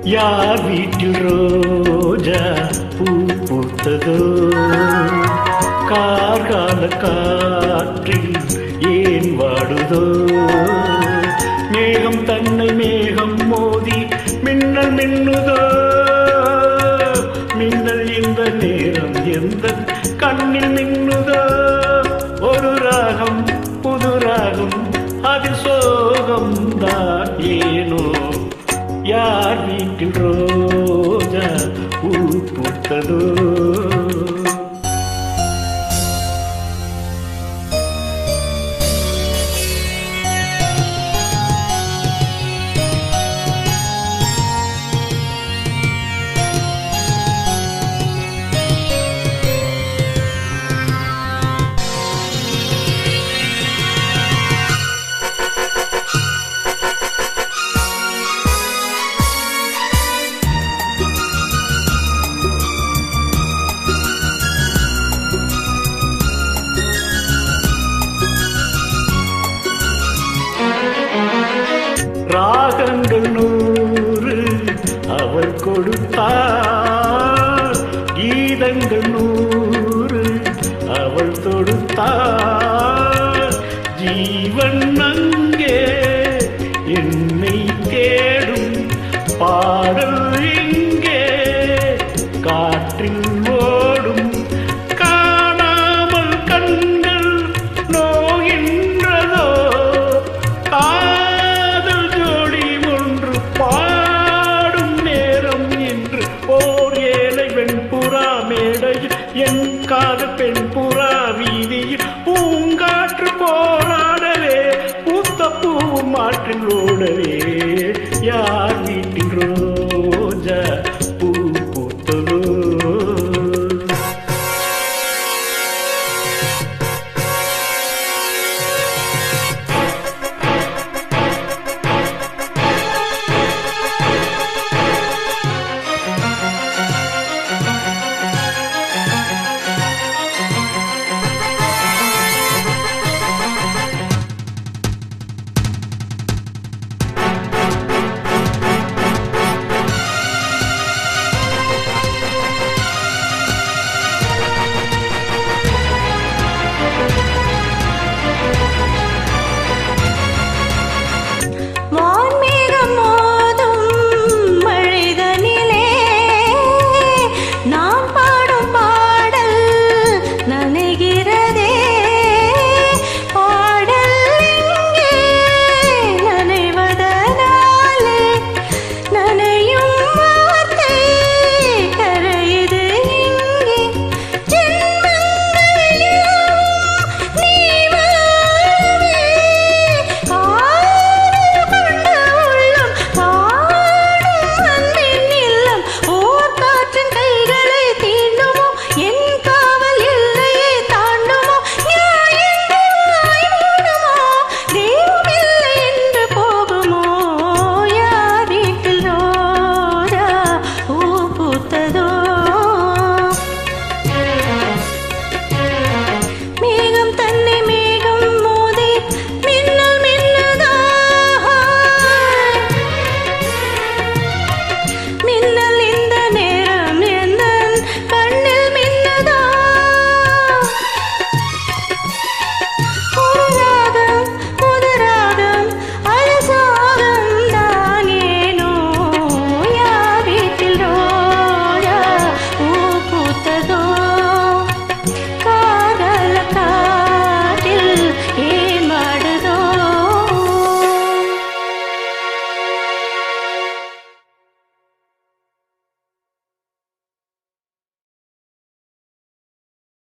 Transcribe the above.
யார் வீட்டில் ரோஜா பூ பூத்ததோ, கார்கால காற்றில் ஏன் வாடுதோ, மேகம் தன்னை மேகம் மோதி மின்னல் மின்னுதோ, மின்னல் இந்த நேரம் எந்த கண்ணில் மின்னுதோ, ஒரு ராகம் புது ராகம் அதில் சோகம் தான் ஏனோ, யார் வீட்டில் ரோஜா பூ பூத்ததோ. ராகங்கள் 100 அவள் கொடுத்தாள், கீதங்கள் 100 அவள் தொடுத்தாள், ஜீவன் அங்கே என்னை தேடும் பாடல் இங்கே காற்றில் ஓடும், காணாமல் கண்கள் நோகின்றதோ, ஓர் ஏழை வெண்புறா மேடையில் என் காதல் பெண் புறா வீதியில் பூங்காற்று போராடவே பூத்த பூ மாற்றில் ஓடவே, யார் வீட்டில்